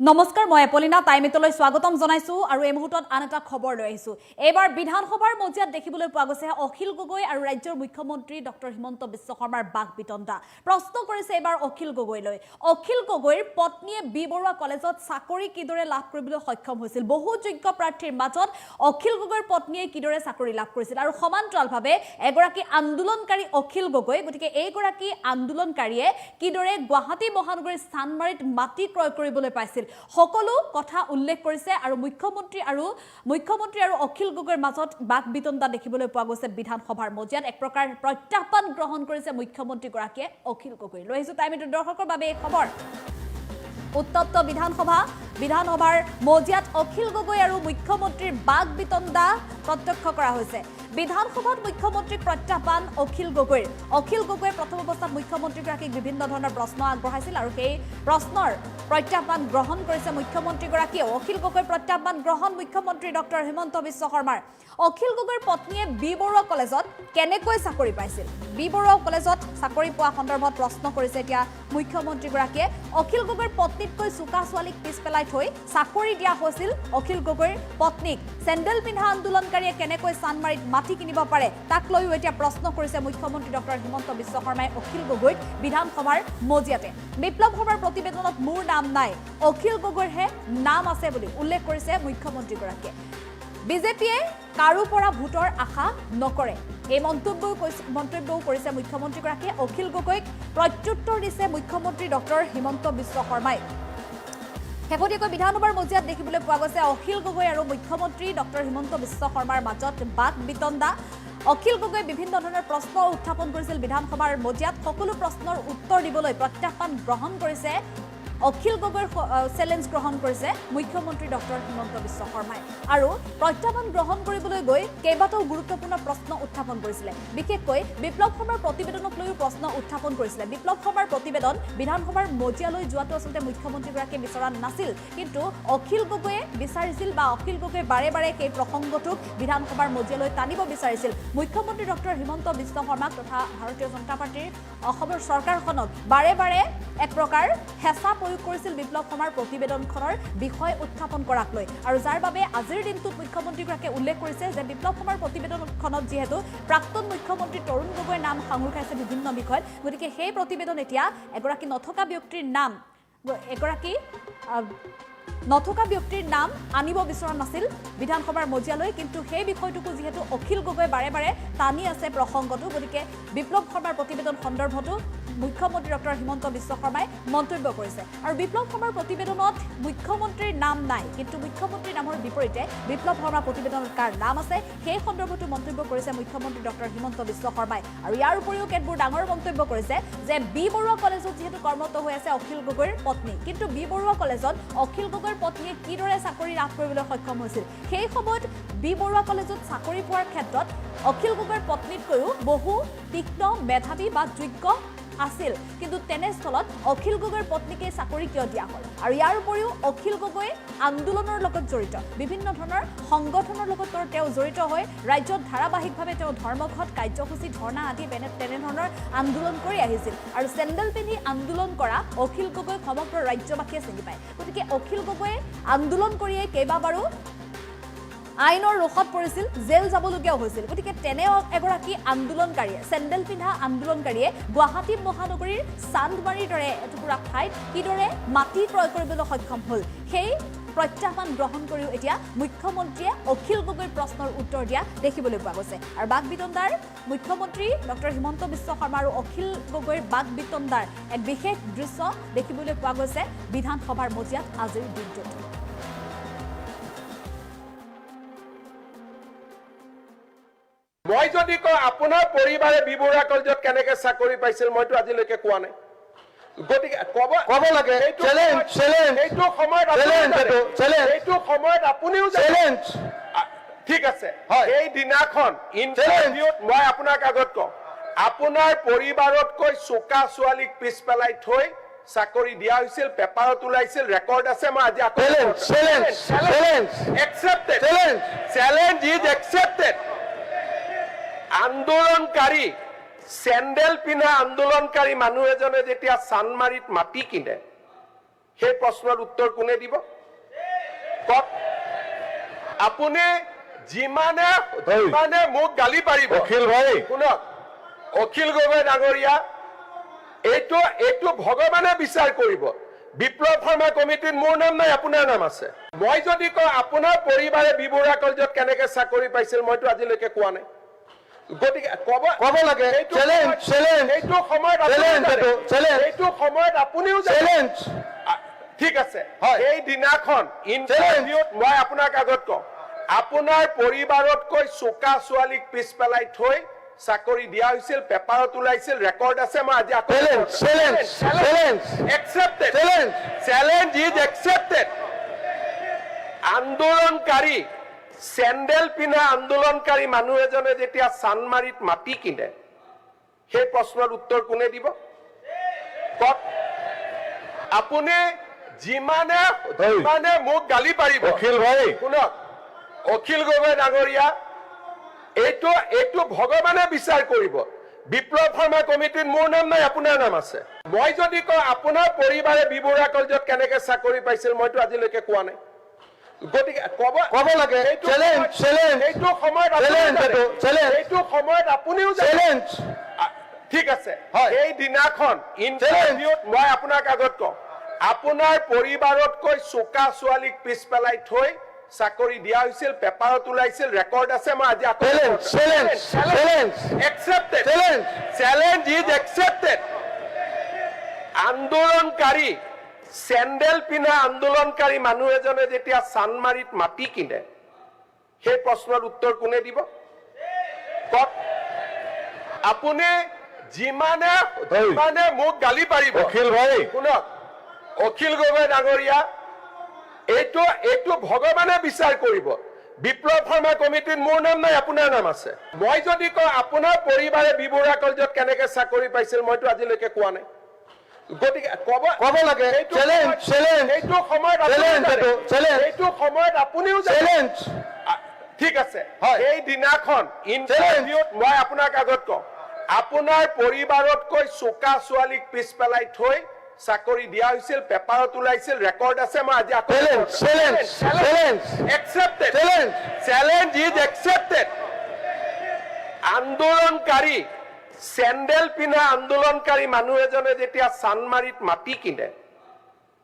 নমস্কাৰ মই এপলিনা টাইমিটলৈ স্বাগতম জনাইছো আৰু এই মুহূৰ্তত আন এটা খবৰ লৈ আহিছো। এইবাৰ বিধানসভাৰ মজিয়াত দেখিবলৈ পোৱা গৈছে অখিল গগৈ আৰু ৰাজ্যৰ মুখ্যমন্ত্ৰী ডক্টৰ হিমন্ত বিশ্ব শৰ্মাৰ বাক বিতণ্ডা। প্ৰশ্ন কৰিছে এইবাৰ অখিল গগৈলৈ। অখিল গগৈৰ পত্নীয়ে বি বৰুৱা কলেজত চাকৰি কিদৰে লাভ কৰিবলৈ সক্ষম হৈছিল? বহু যোগ্য প্ৰাৰ্থীৰ মাজত অখিল গগৈৰ পত্নীয়ে কিদৰে চাকৰি লাভ কৰিছিল আৰু সমান্তৰালভাৱে এগৰাকী আন্দোলনকাৰী অখিল গগৈ, গতিকে এইগৰাকী আন্দোলনকাৰীয়ে কিদৰে গুৱাহাটী মহানগৰীৰ স্থানমাৰীত মাটি ক্ৰয় কৰিবলৈ পাইছিল, সকলো কথা উল্লেখ কৰিছে আৰু মুখ্যমন্ত্ৰী আৰু অখিল গগৈৰ মাজত বাক বিতণ্ডা দেখিবলৈ পোৱা গৈছে বিধানসভাৰ মজিয়াত। এক প্ৰকাৰ প্ৰত্যাহ্বান গ্ৰহণ কৰিছে মুখ্যমন্ত্ৰীগৰাকীয়ে অখিল গগৈ। লৈ আহিছো টাইমিটৰ দৰ্শকৰ বাবে এই খবৰ। উত্তপ্ত বিধানসভাৰ মজিয়াত অখিল গগৈ আৰু মুখ্যমন্ত্ৰীৰ বাক বিতণ্ডা প্ৰত্যক্ষ কৰা হৈছে। বিধানসভাত মুখ্যমন্ত্ৰীক প্ৰত্যাহ্বান অখিল গগৈৰ। অখিল গগৈয়ে প্ৰথম অৱস্থাত মুখ্যমন্ত্ৰীগৰাকীক বিভিন্ন ধৰণৰ প্ৰশ্ন আগবঢ়াইছিল আৰু সেই প্ৰশ্নৰ প্ৰত্যাহ্বান গ্ৰহণ কৰিছে মুখ্যমন্ত্ৰীগৰাকীয়ে। অখিল গগৈৰ প্ৰত্যাহ্বান গ্ৰহণ মুখ্যমন্ত্ৰী ডক্টৰ হিমন্ত বিশ্ব শৰ্মাৰ। অখিল গগৈৰ পত্নীয়ে বি বৰুৱা কলেজত কেনেকৈ চাকৰি পাইছিল? বি বৰুৱা কলেজত চাকৰি পোৱা সন্দৰ্ভত প্ৰশ্ন কৰিছে এতিয়া মুখ্যমন্ত্ৰীগৰাকীয়ে। অখিল গগৈৰ পত্নীতকৈ চোকা ছোৱালীক পিছ পেলাই থৈ চাকৰি দিয়া হৈছিল অখিল গগৈৰ পত্নীক। চেণ্ডেল পিন্ধা আন্দোলনকাৰীয়ে কেনেকৈ চানমাৰীত মাটি কিনিব পাৰে তাক লৈও এতিয়া প্ৰশ্ন কৰিছে মুখ্যমন্ত্ৰী ডক্টৰ হিমন্ত বিশ্ব শৰ্মাই অখিল গগৈক বিধানসভাৰ মজিয়াতে। বিপ্লৱ শৰ্মাৰ প্ৰতিবেদনত মোৰ নাম নাই, অখিল গগৈৰহে নাম আছে বুলি উল্লেখ কৰিছে মুখ্যমন্ত্ৰীগৰাকীয়ে। বিজেপিয়ে কাৰো পৰা ভোটৰ আশা নকৰে, এই মন্তব্যও কৰিছে মুখ্যমন্ত্ৰীগৰাকীয়ে। অখিল গগৈক প্ৰত্যুত্তৰ দিছে মুখ্যমন্ত্ৰী ডক্টৰ হিমন্ত বিশ্ব শৰ্মাই। শেহতীয়াকৈ বিধানসভাৰ মজিয়াত দেখিবলৈ পোৱা গৈছে অখিল গগৈ আৰু মুখ্যমন্ত্ৰী ডক্টৰ হিমন্ত বিশ্ব শৰ্মাৰ মাজত বাক বিতণ্ডা। অখিল গগৈ বিভিন্ন ধৰণৰ প্ৰশ্ন উত্থাপন কৰিছিল বিধানসভাৰ মজিয়াত। সকলো প্ৰশ্নৰ উত্তৰ দিবলৈ প্ৰত্যাহ্বান গ্ৰহণ কৰিছে অখিল গগৈৰ চেলেঞ্জ গ্ৰহণ কৰিছে মুখ্যমন্ত্ৰী ডক্টৰ হিমন্ত বিশ্ব শৰ্মাই আৰু প্ৰত্যাহ্বান গ্ৰহণ কৰিবলৈ গৈ কেইবাটাও গুৰুত্বপূৰ্ণ প্ৰশ্ন উত্থাপন কৰিছিলে। বিশেষকৈ বিপ্লৱ শৰ্মাৰ প্ৰতিবেদনক লৈও প্ৰশ্ন উত্থাপন কৰিছিলে। বিপ্লৱ শৰ্মাৰ প্ৰতিবেদন বিধানসভাৰ মজিয়ালৈ যোৱাটো আচলতে মুখ্যমন্ত্ৰীগৰাকীয়ে বিচৰা নাছিল, কিন্তু অখিল গগৈয়ে বিচাৰিছিল বা অখিল গগৈয়ে বাৰে বাৰে সেই প্ৰসংগটোক বিধানসভাৰ মজিয়ালৈ টানিব বিচাৰিছিল। মুখ্যমন্ত্ৰী ডক্টৰ হিমন্ত বিশ্ব শৰ্মাক তথা ভাৰতীয় জনতা পাৰ্টীৰ অসমৰ চৰকাৰখনক বাৰে বাৰে এক প্ৰকাৰ হেঁচা প্ৰয়োগ কৰিছিল বিপ্লৱ শৰ্মাৰ প্ৰতিবেদনখনৰ বিষয় উত্থাপন কৰাক লৈ, আৰু যাৰ বাবে আজিৰ দিনটোত মুখ্যমন্ত্ৰীগৰাকীয়ে উল্লেখ কৰিছে যে বিপ্লৱ শৰ্মাৰ প্ৰতিবেদনখনত যিহেতু প্ৰাক্তন মুখ্যমন্ত্ৰী তৰুণ গগৈৰ নাম সাঙুৰ খাইছে বিভিন্ন বিষয়ত, গতিকে সেই প্ৰতিবেদন এতিয়া এগৰাকী নথকা ব্যক্তিৰ নাম আনিব বিচৰা নাছিল বিধানসভাৰ মজিয়ালৈ, কিন্তু সেই বিষয়টোকো যিহেতু অখিল গগৈ বাৰে বাৰে টানি আছে প্ৰসংগটো, গতিকে বিপ্লৱ শৰ্মাৰ প্ৰতিবেদন সন্দৰ্ভতো মুখ্যমন্ত্ৰী ডক্টৰ হিমন্ত বিশ্ব শৰ্মাই মন্তব্য কৰিছে। আৰু বিপ্লৱ শৰ্মাৰ প্ৰতিবেদনত মুখ্যমন্ত্ৰীৰ নাম নাই, কিন্তু মুখ্যমন্ত্ৰীৰ নামৰ বিপৰীতে বিপ্লৱ শৰ্মাৰ প্ৰতিবেদনত কাৰ নাম আছে সেই সন্দৰ্ভতো মন্তব্য কৰিছে মুখ্যমন্ত্ৰী ডক্টৰ হিমন্ত বিশ্ব শৰ্মাই। আৰু ইয়াৰ উপৰিও কেতবোৰ ডাঙৰ মন্তব্য কৰিছে যে বি বৰুৱা কলেজত যিহেতু কৰ্মৰত হৈ আছে অখিল গগৈৰ পত্নী, কিন্তু বি বৰুৱা কলেজত অখিল গগৈৰ পত্নীয়ে কিদৰে চাকৰি লাভ কৰিবলৈ সক্ষম হৈছিল? সেই সময়ত বি বৰুৱা কলেজত চাকৰি পোৱাৰ ক্ষেত্ৰত অখিল গগৈৰ পত্নীতকৈও বহু তীক্ষ্ণ মেধাৱী বা যোগ্য আছিল, কিন্তু তেনেস্থলত অখিল গগৈৰ পত্নীকে চাকৰি কিয় দিয়া হ'ল? আৰু ইয়াৰ উপৰিও অখিল গগৈ আন্দোলনৰ লগত জড়িত, বিভিন্ন ধৰণৰ সংগঠনৰ লগত তেওঁ জড়িত হৈ ৰাজ্যত ধাৰাবাহিকভাৱে তেওঁ ধৰ্মঘট কাৰ্যসূচী ধৰ্ণা আদি তেনেধৰণৰ আন্দোলন কৰি আহিছিল, আৰু চেণ্ডেল পিন্ধি আন্দোলন কৰা অখিল গগৈক সমগ্ৰ ৰাজ্যবাসীয়ে চিনি পায়। গতিকে অখিল গগৈয়ে আন্দোলন কৰিয়েই কেইবাবাৰো আইনৰ ৰোষত পৰিছিল, জেল যাবলগীয়াও হৈছিল। গতিকে তেনে এগৰাকী আন্দোলনকাৰীয়ে চেণ্ডেল পিন্ধা আন্দোলনকাৰীয়ে গুৱাহাটী মহানগৰীৰ চান্দমাৰীৰ দৰে এটুকুৰা ঠাইত কিদৰে মাটি ক্ৰয় কৰিবলৈ সক্ষম হ'ল, সেই প্ৰত্যাহ্বান গ্ৰহণ কৰিও এতিয়া মুখ্যমন্ত্ৰীয়ে অখিল গগৈৰ প্ৰশ্নৰ উত্তৰ দিয়া দেখিবলৈ পোৱা গৈছে। আৰু বাক বিতণ্ডাৰ মুখ্যমন্ত্ৰী ডক্টৰ হিমন্ত বিশ্ব শৰ্মা আৰু অখিল গগৈৰ বাক বিতণ্ডাৰ এক বিশেষ দৃশ্য দেখিবলৈ পোৱা গৈছে বিধানসভাৰ মজিয়াত আজিৰ দিনটোত। মই যদি কওঁ আপোনাৰ পৰিবাৰে বি বৰুৱা কলেজত কেনেকে চাকৰি পাইছিল, মইতো আজিলৈকে কোৱা নাই, গতিকে ক'ব লাগে। এইটো সময়ত আপুনিও ঠিক আছে। এই দিনাখন ইণ্টাৰভিউত মই আপোনাক আগত কওঁ, আপোনাৰ পৰিবাৰতকৈ চোকা ছোৱালীক পিছ পেলাই থৈ চাকৰি দিয়া হৈছিল, পেপাৰত ওলাইছিল, ৰেকৰ্ড আছে। মই আজি আন্দোলনকাৰী চেণ্ডেল পিন্ধা আন্দোলনকাৰী মানুহ এজনে যেতিয়া চানমাৰীত মাটি কিনে, সেই প্ৰশ্নৰ উত্তৰ কোনে দিব কওক আপুনি যিমানে মোক গালি পাৰিব অখিল ভাই শুনক অখিল গগৈ ডাঙৰীয়া এইটো ভগৱানে বিচাৰ কৰিব বিপ্লৱ শৰ্মা কমিটিত মোৰ নাম নাই আপোনাৰ নাম আছে মই যদি কওঁ আপোনাৰ পৰিবাৰে বিবৰুৱা কলেজত কেনেকে চাকৰি পাইছিল মইতো আজিলৈকে কোৱা নাই গতিকে ক'ব লাগে চ্যালেঞ্জ এইটো সময়ত এইটো সময়ত আপুনিও চ্যালেঞ্জ ঠিক আছে এই দিনাখন ইণ্টাৰভিউত মই আপোনাক আগত কওঁ আপোনাৰ পৰিবাৰতকৈ চোকা ছোৱালীক পিছ পেলাই থৈ চাকৰি দিয়া হৈছিল পেপাৰত ওলাইছিল ৰেকৰ্ড আছে মই আজি চ্যালেঞ্জ ইজ একচেপ্টেড আন্দোলনকাৰী চেণ্ডেল পিন্ধা আন্দোলনকাৰী মানুহ এজনে যেতিয়া চানমাৰিত মাটি কিনে সেই প্ৰশ্নৰ উত্তৰ কোনে দিব কওক আপুনি যিমানে মোক গালি পাৰিব অখিল ভাই শুনক অখিল গগৈ ডাঙৰীয়া এইটো ভগৱানে বিচাৰ কৰিব বিপ্লৱ শৰ্মা কমিটিত মোৰ নাম নাই আপোনাৰ নাম আছে মই যদি কওঁ আপোনাৰ পৰিবাৰে বিবৰুৱা কলেজত কেনেকে চাকৰি পাইছিল মইতো আজিলৈকে কোৱা নাই গতিকে ক'ব লাগে এইটো সময়ত আপুনিও ঠিক আছে এই দিনাখন ইণ্টাৰভিউত মই আপোনাক আগত কওঁ আপোনাৰ পৰিবাৰতকৈ চোকা ছোৱালীক পিছ পেলাই থৈ চাকৰি দিয়া হৈছিল পেপাৰত ওলাইছিল ৰেকৰ্ড আছে মই আজি চ্যালেঞ্জ ইজ একচেপ্টেড আন্দোলনকাৰী চেণ্ডেল পিন্ধা আন্দোলনকাৰী মানুহ এজনে যেতিয়া চানমাৰিত মাটি কিনে সেই প্ৰশ্নৰ উত্তৰ কোনে দিব কওক আপুনি যিমানে মোক গালি পাৰিব অখিল ভাই শুনক অখিল গগৈ ডাঙৰীয়া এইটো ভগৱানে বিচাৰ কৰিব বিপ্লৱ শৰ্মা কমিটিত মোৰ নাম নাই আপোনাৰ নাম আছে মই যদি কওঁ আপোনাৰ পৰিবাৰে বিবৰুৱা কলেজত কেনেকে চাকৰি পাইছিল মইতো আজিলৈকে কোৱা নাই গতিকে ক'ব লাগে এইটো সময়ত আপুনিও ঠিক আছে এই দিনাখন ইণ্টাৰভিউত মই আপোনাক আগত কওঁ আপোনাৰ পৰিবাৰতকৈ চোকা ছোৱালীক পিছ পেলাই থৈ চাকৰি দিয়া হৈছিল পেপাৰত ওলাইছিল ৰেকৰ্ড আছে মই আজি চ্যালেঞ্জ ইজ একচেপ্টেড আন্দোলনকাৰী চেণ্ডেল পিন্ধা আন্দোলনকাৰী মানুহ এজনে যেতিয়া চানমাৰিত মাটি কিনে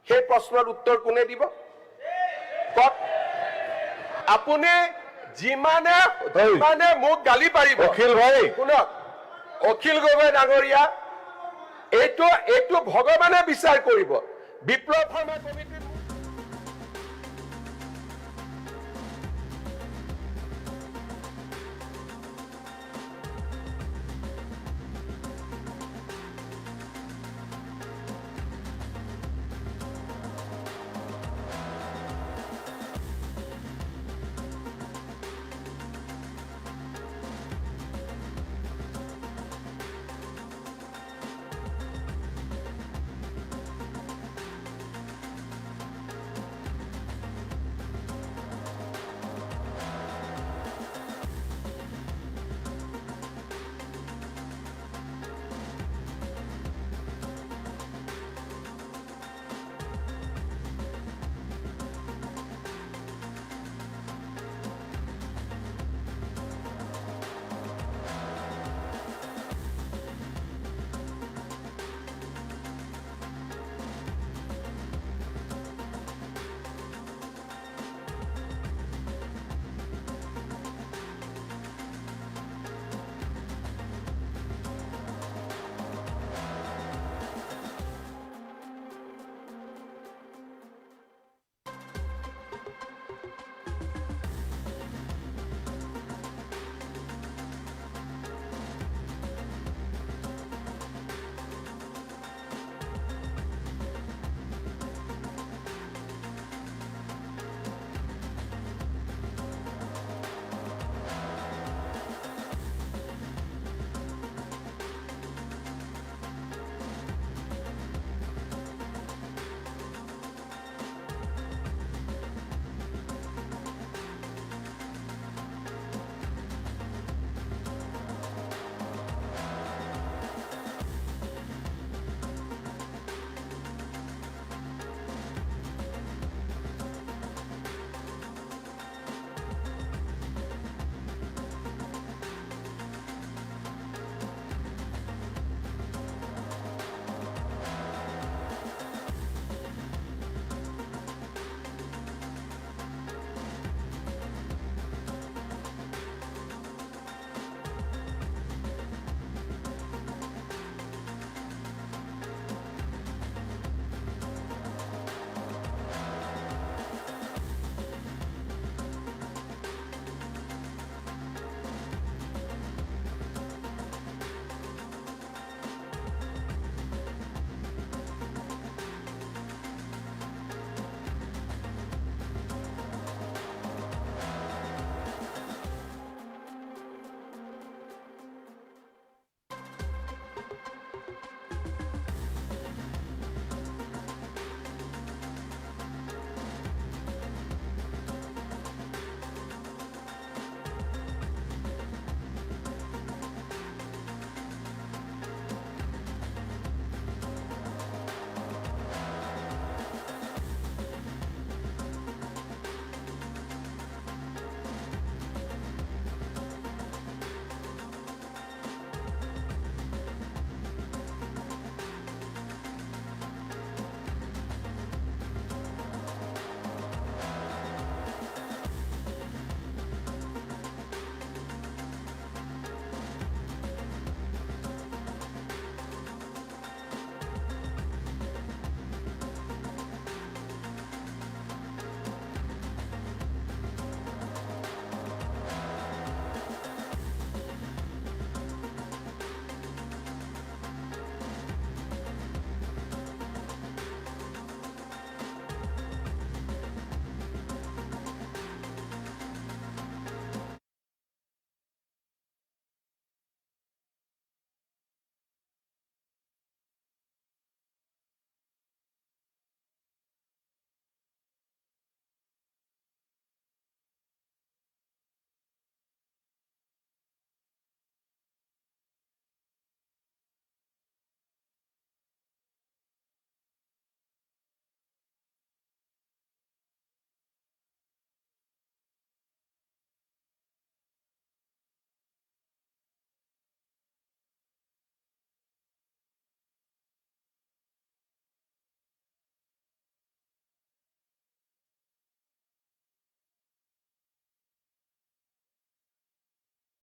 সেই প্ৰশ্নৰ উত্তৰ কোনে দিব কওক আপুনি যিমানে মোক গালি পাৰিব অখিল ভাই শুনক অখিল গগৈ ডাঙৰীয়া এইটো ভগৱানে বিচাৰ কৰিব বিপ্লৱ শৰ্মা কমিটিৰ